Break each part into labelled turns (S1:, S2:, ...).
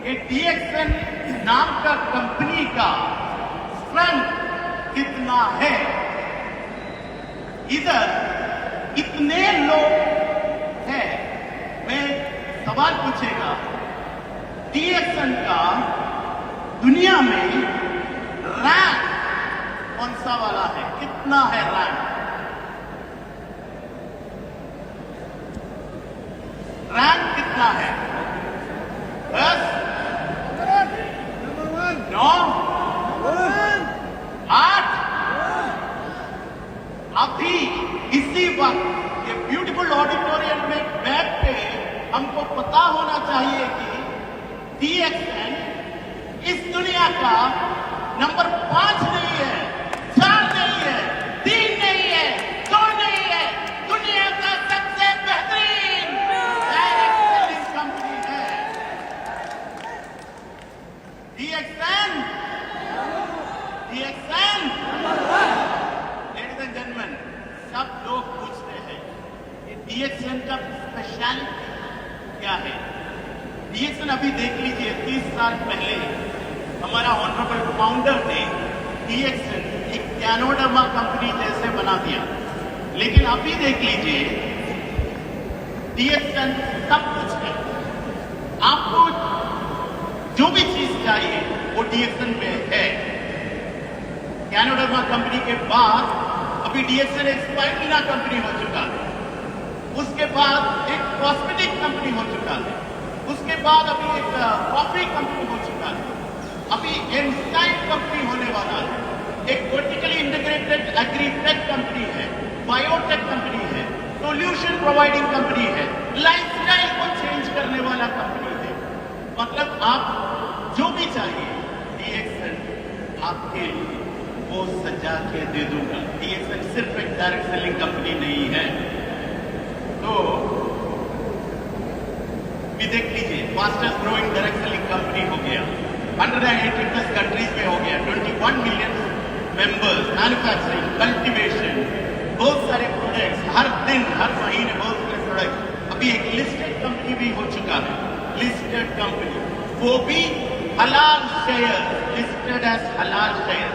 S1: कि डीएक्सन नाम का कंपनी का स्ट्रेंथ कितना है। इधर इतने लोग हैं, मैं सवाल पूछेगा, डीएक्सन का दुनिया में रैंक कौन सा वाला है, कितना है रैंक? रैंक कितना है? 10, 9, 8? अभी इसी वक्त ये ब्यूटीफुल ऑडिटोरियम में बैठ के हमको पता होना चाहिए कि डीएक्सन इस दुनिया का नंबर 5 नहीं है, 4 नहीं है, 3 नहीं है, 2 नहीं है, दुनिया का सबसे बेहतरीन डायरेक्ट सेलिंग कंपनी है डीएक्सन। डीएक्सन, लेडीज एंड जेंटलमैन, सब लोग पूछते हैं कि डीएक्सन का स्पेशलिटी क्या है। डीएक्सन अभी देख लीजिए, 30 साल पहले हमारा ऑनरेबल फाउंडर ने डीएक्सन एक कैनोडर्मा कंपनी जैसे बना दिया, लेकिन अभी देख लीजिए डीएक्सन सब कुछ है। आपको जो भी चीज चाहिए वो डीएक्सन में है। कैनोडर्मा कंपनी के बाद अभी डीएक्सन एक स्पाइरुलिना कंपनी हो चुका है, उसके बाद एक कॉस्मेटिक कंपनी हो चुका है, उसके बाद अभी एक कॉफी कंपनी हो चुका है, अभी एंजाइम कंपनी होने वाला है, एक वर्टिकली इंटीग्रेटेड एग्रीटेक कंपनी है, बायोटेक कंपनी है, सॉल्यूशन प्रोवाइडिंग कंपनी है, लाइफस्टाइल को चेंज करने वाला कंपनी है। मतलब आप जो भी चाहिए डीएक्सन आपके लिए वो सजा के दे दूंगा। डीएक्सन सिर्फ एक डायरेक्ट सेलिंग कंपनी नहीं है। तो भी देख लीजिए, fastest growing direct selling company हो गया, 180+ कंट्रीज में हो गया, 21 मिलियन मेंबर्स, मैन्युफैक्चरिंग, कल्टीवेशन, बहुत सारे प्रोडक्ट्स, हर दिन हर महीने बहुत सारे प्रोडक्ट। अभी एक लिस्टेड कंपनी भी हो चुका है, लिस्टेड कंपनी, वो भी हलाल शेयर, लिस्टेड एज हलाल शेयर।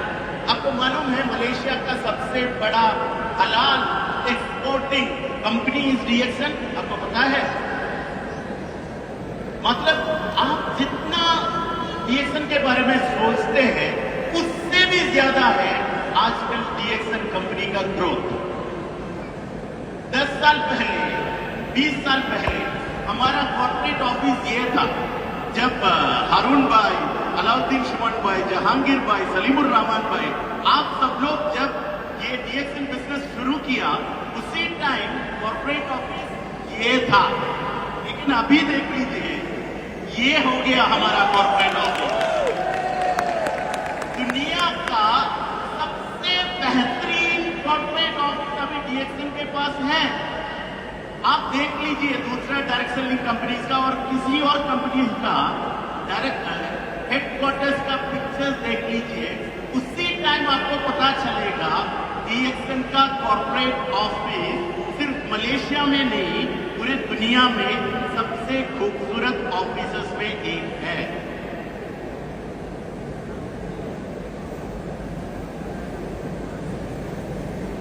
S1: आपको मालूम है मलेशिया का सबसे बड़ा हलाल एक्सपोर्टिंग कंपनी इज डीएक्सन, आपको पता है? मतलब आप जितना डीएक्सन के बारे में सोचते हैं उससे भी ज्यादा है आजकल डीएक्सन कंपनी का ग्रोथ। 10 साल पहले, 20 साल पहले हमारा कॉर्पोरेट ऑफिस ये था, जब हारून भाई, अलाउद्दीन शुमन भाई, जहांगीर भाई, सलीमुर रहमान भाई, आप सब लोग जब ये डीएक्सन बिजनेस शुरू किया उसी टाइम कॉर्पोरेट ऑफिस ये था। लेकिन अभी देख लीजिए ये हो गया हमारा कॉर्पोरेट ऑफिस। दुनिया का सबसे बेहतरीन कॉर्पोरेट ऑफिस अभी डीएक्सन के पास है। आप देख लीजिए दूसरा डायरेक्ट सेलिंग कंपनीज का और किसी और कंपनीज का डायरेक्ट हेडक्वार्टर्स का पिक्चर्स देख लीजिए, उसी टाइम आपको पता चलेगा डीएक्सन का कॉर्पोरेट ऑफिस सिर्फ मलेशिया में नहीं पूरे दुनिया में सबसे खूबसूरत ऑफिसेस में एक है।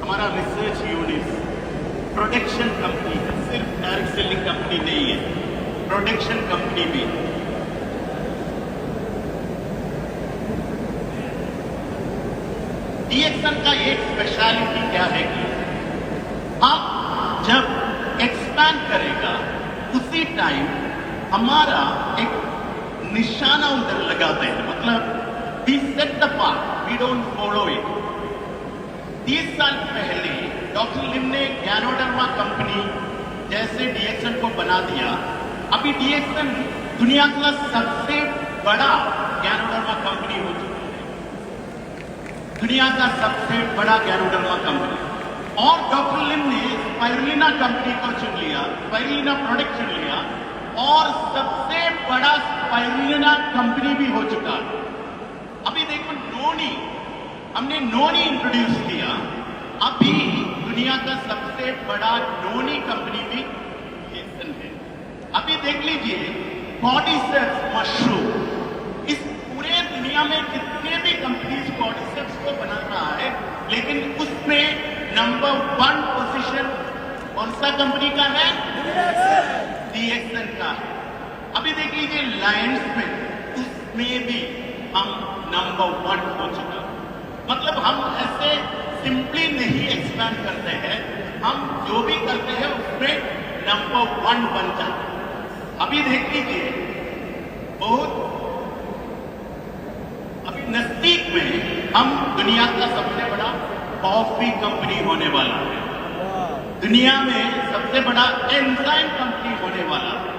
S1: हमारा रिसर्च यूनिट प्रोडक्शन कंपनी है, सिर्फ डायरेक्ट सेलिंग कंपनी नहीं है, प्रोडक्शन कंपनी भी। डीएक्सन का एक स्पेशलिटी क्या है कि आप जब एक्सपैंड करेगा उसी टाइम हमारा एक निशाना उधर लगाते हैं, मतलब we set the path, we don't follow it. 30 साल पहले डॉक्टर लिम ने कैनोडर्मा कंपनी जैसे डीएक्सन को बना दिया। अभी डीएक्सन दुनिया का सबसे बड़ा कैनोडर्मा कंपनी हो चुकी है, दुनिया का सबसे बड़ा कैनोडर्मा कंपनी। और डॉक्टर लिम ने स्पाइरुलिना कंपनी को चुन लिया, स्पाइरुलिना प्रोडक्ट चुन लिया और सबसे बड़ा स्पाइरुलिना कंपनी भी हो चुका है। अभी देखो नोनी, हमने नोनी इंट्रोड्यूस किया, अभी दुनिया का सबसे बड़ा नोनी कंपनी भी डीएक्सन है। अभी देख लीजिए बॉडी सेट्स मशरूम, सा कंपनी का है? डीएक्सएन का है। अभी देख लीजिए लायंस में, उसमें भी हम नंबर 1 हो चुका। मतलब हम ऐसे सिंपली नहीं एक्सपैंड करते हैं, हम जो भी करते हैं उसमें नंबर 1 बन जाते हैं। अभी देख लीजिए बहुत अभी नजदीक में हम दुनिया का सबसे बड़ा कॉफी कंपनी होने वाला है, दुनिया में सबसे बड़ा एंजाइम कंपनी होने वाला है,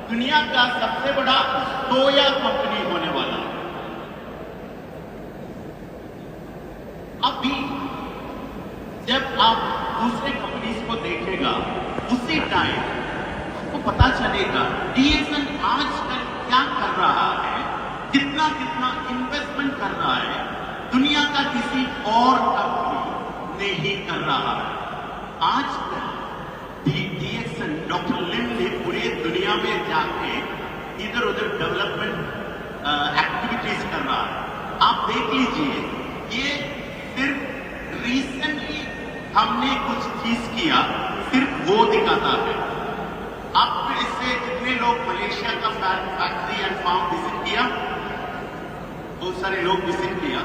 S1: दुनिया का सबसे बड़ा सोया कंपनी होने वाला है। अभी जब आप दूसरे कंपनीज को देखेगा उसी टाइम आपको पता चलेगा डीएक्सएन आजकल क्या कर रहा है, कितना कितना इन्वेस्टमेंट कर रहा है, दुनिया का किसी और कंपनी नहीं कर रहा है। आजकल डीएक्सएन डॉक्टर लिम ने पूरे दुनिया में जाके इधर उधर डेवलपमेंट एक्टिविटीज कर रहा है। आप देख लीजिए, ये सिर्फ रिसेंटली हमने कुछ चीज किया, सिर्फ वो दिखाता है। आप फिर इससे कितने लोग मलेशिया का फैक्ट्री एंड फार्म विजिट किया? बहुत सारे लोग विजिट किया,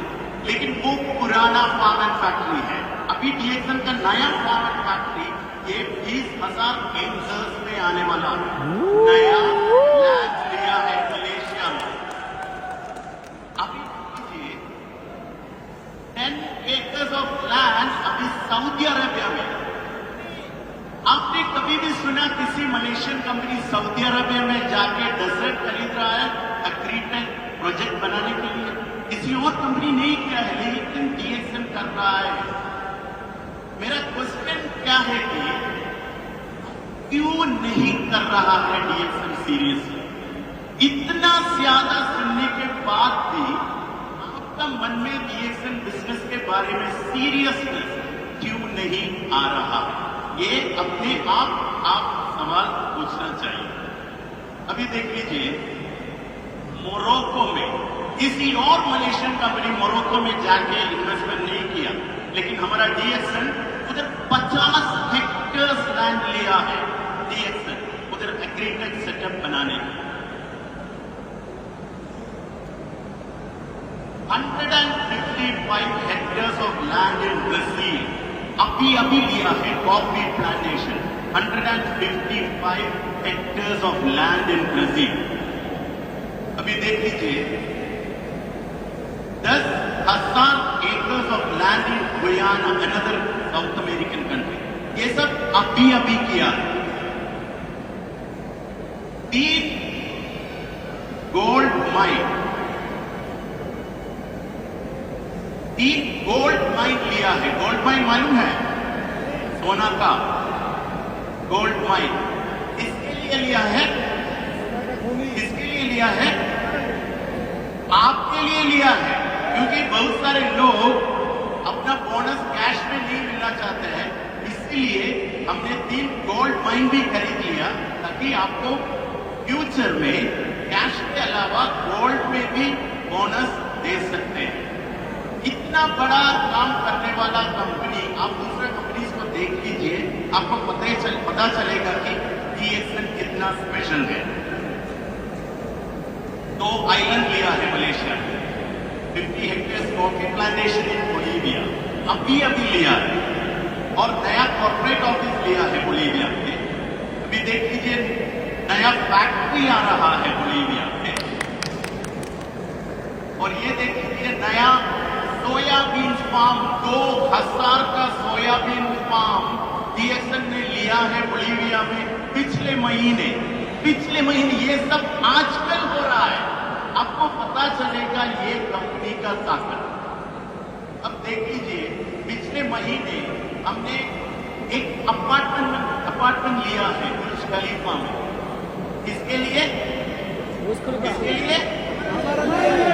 S1: लेकिन वो पुराना फार्म एंड फैक्ट्री है। अभी डीएक्सएन का नया फार्म एंड फैक्ट्री ये 20,000 एकर्स में आने वाला है, नया लैंड लिया है मलेशिया में। अभी देखिए 10 एकर्स ऑफ लैंड अभी सऊदी अरेबिया में। आपने कभी भी सुना किसी मलेशियन कंपनी सऊदी अरेबिया में जाके डेजर्ट खरीद रहा है एग्रीटेक प्रोजेक्ट बनाने के लिए? किसी और कंपनी नहीं किया है, लेकिन डीएक्सएन कर रहा है। मेरा क्वेश्चन क्या है कि क्यों नहीं कर रहा है डीएक्सएन सीरियसली? इतना ज्यादा सुनने के बाद भी आपका मन में डीएक्सएन बिजनेस के बारे में सीरियसनेस क्यों नहीं आ रहा है? ये अपने आप सवाल पूछना चाहिए। अभी देख लीजिए मोरक्को में किसी और मलेशियन कंपनी मोरक्को में जाके इन्वेस्टमेंट नहीं किया, लेकिन हमारा डीएक्सएन उधर 50 हेक्टेयर्स लैंड लिया है। डीएक्सएन उधर एग्रीटेक सेटअप बनाने के 155 hectares of land in Brazil अभी लिया है। Coffee plantation 155 hectares of land in Brazil. अभी देख लीजिए 10,000 acres of land in Guyana, another south American country. ये सब अभी किया। 3 गोल्ड माइन, 3 गोल्ड माइन लिया है। गोल्ड माइन मालूम है? सोना का गोल्ड माइन। इसके लिए लिया है, इसके लिए लिया है, आपके लिए लिया है, क्योंकि बहुत सारे लोग अपना बोनस कैश में नहीं मिलना चाहते हैं। इसलिए हमने 3 गोल्ड माइन भी खरीद लिया, ताकि आपको फ्यूचर में कैश के अलावा गोल्ड में भी बोनस दे सकते हैं। इतना बड़ा काम करने वाला कंपनी आप दूसरे कंपनीज को देख लीजिए, आपको पता चलेगा कि डीएक्सएन कितना स्पेशल है। 2 आइलैंड लिया है मलेशिया में, 50 hectares coffee plantation in Bolivia अभी लिया है, और नया कॉर्पोरेट ऑफिस लिया है बोलीविया में। अभी देख लीजिए नया फैक्ट्री आ रहा है बोलीविया में, और ये देख लीजिए नया सोयाबीन फार्म, 2000 का सोयाबीन फार्म डीएक्सएन ने लिया है बोलीविया में पिछले महीने। ये सब आजकल हो रहा है, आपको पता चलेगा ये कंपनी का ताकत। अब देख लीजिए पिछले महीने हमने एक अपार्टमेंट लिया है बुर्ज खलीफा में। किसके लिए?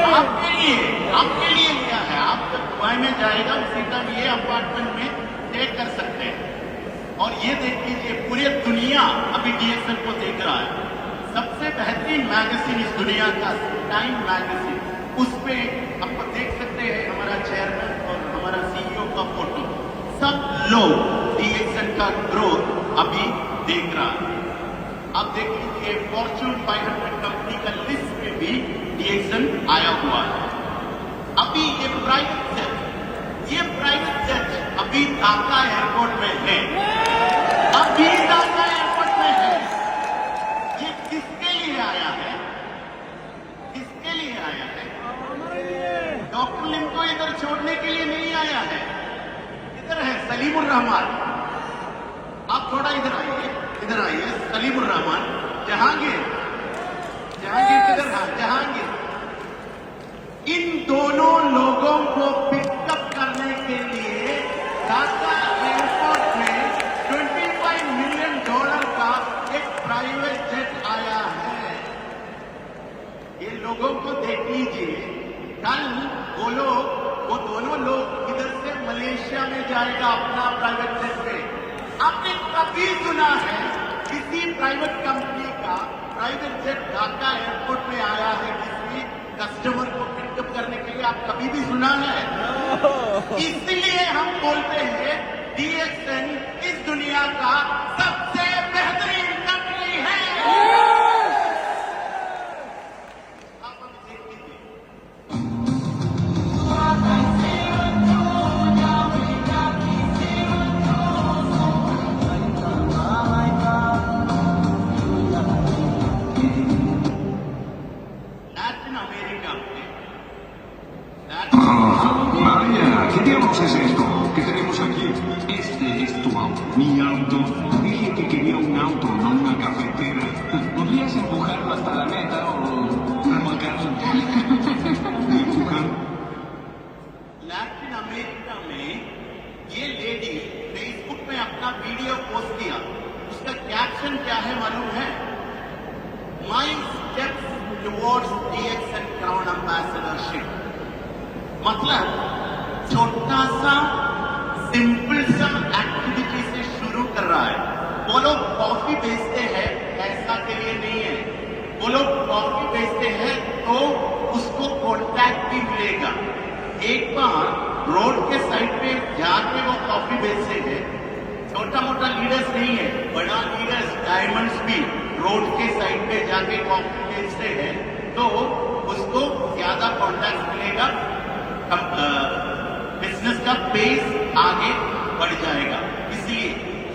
S1: आपके लिए लिया है। आप जब दुबई में जाएगा उसी टाइम ये अपार्टमेंट में स्टे कर सकते हैं। और ये देख लीजिए पूरी दुनिया अभी डीएक्सएन को देख रहा है। सबसे बेहतरीन मैगजीन इस दुनिया का टाइम मैगजीन, उसमें आपको देख सकते हैं हमारा चेयरमैन और हमारा सीईओ का फोटो। सब लोग डीएक्सएन का ग्रोथ अभी देख रहा है। आप देख लीजिए फॉर्च्यून 500 कंपनी का लिस्ट में भी डीएक्सन आया हुआ है। अभी ये प्राइवेट जेट अभी ढाका एयरपोर्ट में है, अभी ढाका एयरपोर्ट में है। ये किसके लिए आया है? किसके लिए आया है? डॉक्टर लिम को इधर छोड़ने के लिए नहीं आया है। इधर है सलीमुर रहमान, आप थोड़ा इधर आइए, इधर आइए। सलीमुर रहमान, जहांगीर, जहांगीर किधर? हाँ, जहांगीर। इन दोनों लोगों को पिकअप करने के लिए ढाका एयरपोर्ट में $25 मिलियन का एक प्राइवेट जेट आया है। ये लोगों को देख लीजिए। कल वो दोनों लोग इधर से मलेशिया में जाएगा अपना प्राइवेट जेट पे। आपने कभी सुना है किसी प्राइवेट कंपनी का प्राइवेट जेट ढाका एयरपोर्ट में आया है किसी कस्टमर को पिकअप करने के लिए? आप कभी भी सुना है? इसलिए हम बोलते हैं डीएक्सन इस दुनिया का सबसे बेहतरीन कंपनी है। आप हमें देख लीजिए।
S2: Vaya, ¿qué diablos es esto? ¿Qué tenemos aquí? Este es tu auto. Mi auto. Dije que quería un auto, no una cafetera. ¿Podrías empujarlo hasta la meta o remolcarlo? ¿Empujar?
S1: Latin America में ये lady Facebook में अपना video post किया। उसका caption क्या है मालूम है? माई स्टेप्स टुवर्ड्स डीएक्सन क्राउन एम्बेसडरशिप। मतलब छोटा सा सिंपल सा एक्टिविटी से शुरू कर रहा है। वो लोग कॉफी बेचते हैं, पैसा के लिए नहीं है। वो लोग कॉफी बेचते हैं तो उसको कॉन्टैक्ट भी मिलेगा। एक बार रोड के साइड पे जाके वो कॉफी बेचते हैं। छोटा मोटा लीडर्स नहीं है, बड़ा लीडर्स डायमंड्स भी रोड के साइड पे जाके कॉफी बेचते हैं तो उसको ज्यादा कॉन्टैक्ट मिलेगा, बिजनेस का पेस आगे बढ़ जाएगा। इसलिए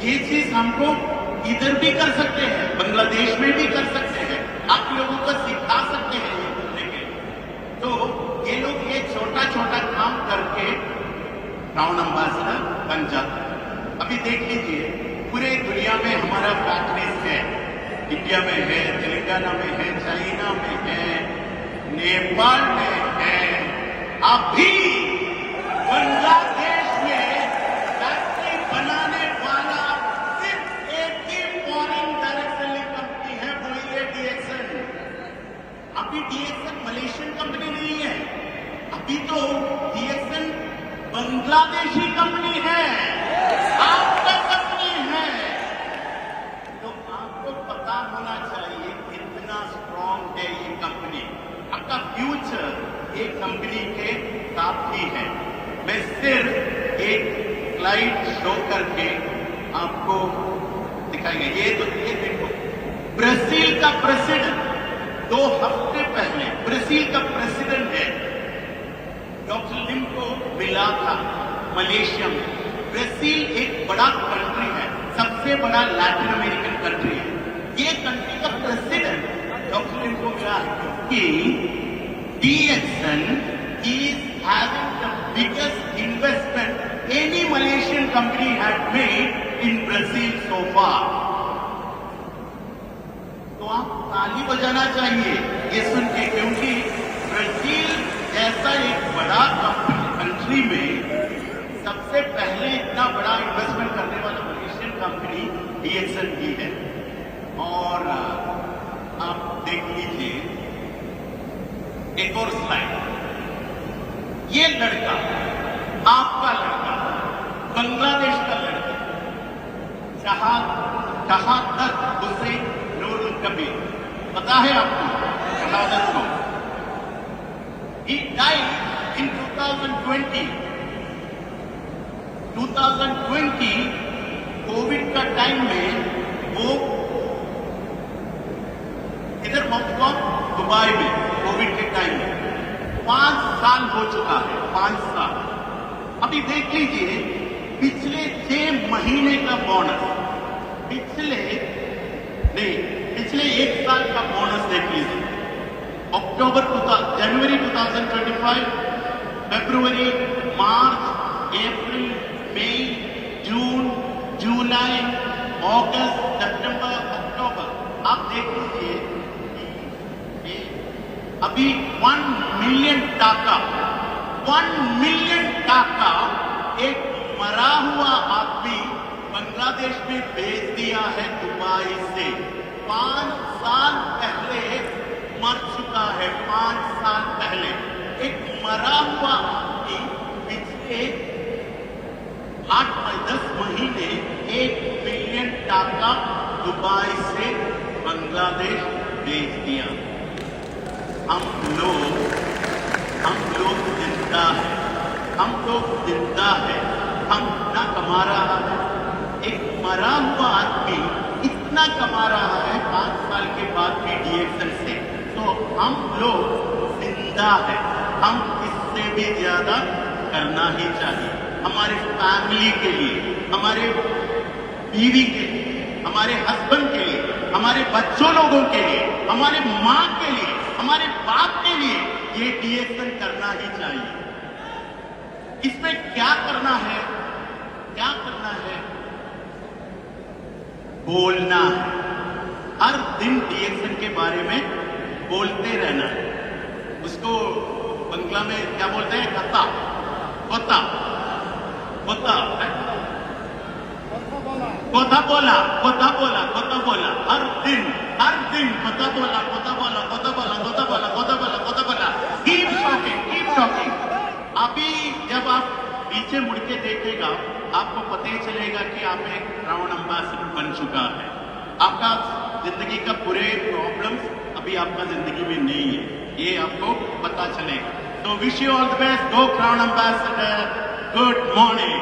S1: ये चीज हमको इधर भी कर सकते हैं, बांग्लादेश में भी कर सकते हैं, आप लोगों को सिखा सकते हैं ये करने के लिए। तो ये लोग ये छोटा छोटा काम करके क्राउन एम्बेसडर बन जाते हैं। अभी देख लीजिए पूरे दुनिया में हमारा फैक्ट्रीज है। इंडिया में है, तेलंगाना में है, चाइना में है, नेपाल में है। अभी बांग्लादेश में फैक्ट्री बनाने वाला सिर्फ एक ही फॉरेन डायरेक्ट सेलिंग कंपनी है, वो है डीएक्सन। अभी डीएक्सन मलेशियन कंपनी नहीं है, अभी तो डीएक्सन बांग्लादेशी कंपनी है, आपका कंपनी है। तो आपको पता होना चाहिए कितना स्ट्रॉन्ग है ये कंपनी। आपका फ्यूचर एक कंपनी के साथ ही है। मैं सिर्फ एक स्लाइड शो करके आपको दिखाएंगे। ये देखो, ब्राजील का प्रेसिडेंट 2 हफ्ते पहले, ब्राजील का प्रेसिडेंट है, डॉक्टर लिम को मिला था मलेशिया में। ब्राजील एक बड़ा कंट्री है, सबसे बड़ा लैटिन अमेरिकन कंट्री है। ये कंट्री का प्रेसिडेंट डॉक्टर लिम को मिला है क्योंकि DXN is having the biggest investment any Malaysian company had made in Brazil so far. तो आप ताली बजाना चाहिए ये सुन के, क्योंकि ब्राजील जैसा एक बड़ा कंट्री में सबसे पहले इतना बड़ा इन्वेस्टमेंट करने वाला मलेशियन कंपनी DXN ही है। और आप देख लीजिए एक और स्लाइड। ये लड़का, आपका लड़का, बांग्लादेश का लड़का, शहादत हुसैन नूरुल कबीर, पता है आपको शहादत को? He died in 2020. कोविड का टाइम में वो इधर पहुंचा दुबई में कोविड के टाइम में 5 साल हो चुका है, 5 साल। अभी देख लीजिए पिछले 6 महीने का बोनस, पिछले 1 साल का बोनस देख लीजिए। जनवरी 2025, फरवरी, मार्च, अप्रैल, मई, जून, जुलाई, अगस्त, सितंबर, अक्टूबर, आप देख लीजिए अभी 1 मिलियन टाका एक मरा हुआ आदमी बांग्लादेश में भेज दिया है दुबई से। 5 साल पहले मर चुका है, 5 साल पहले एक मरा हुआ आदमी पिछले 8-10 महीने 1 मिलियन टाका दुबई से बांग्लादेश भेज दिया। हम लोग जिंदा है, हम इतना कमा रहा है। एक मरा हुआ आदमी इतना कमा रहा है 5 साल के बाद भी डीएक्सन से, तो हम लोग जिंदा है। हम इससे भी ज्यादा करना ही चाहिए, हमारे फैमिली के लिए, हमारे बीवी के लिए, हमारे हस्बैंड के लिए, हमारे बच्चों लोगों के लिए, हमारे माँ के लिए, हमारे बाप के लिए ये डीएक्सन करना ही चाहिए। इसमें क्या करना है? बोलना है। हर दिन डीएक्सन के बारे में बोलते रहना है। उसको बंगला में क्या बोलते हैं? कथा बोला। हर दिन कथा बोला। Keep talking. अभी जब आप पीछे मुड़ के देखेगा, आपको पता ही चलेगा कि आप एक क्राउन एम्बेसडर बन चुका है। आपका जिंदगी का पूरे प्रॉब्लम्स अभी आपका जिंदगी में नहीं है, ये आपको पता चलेगा। तो wish you all the best, go crown ambassador, good morning.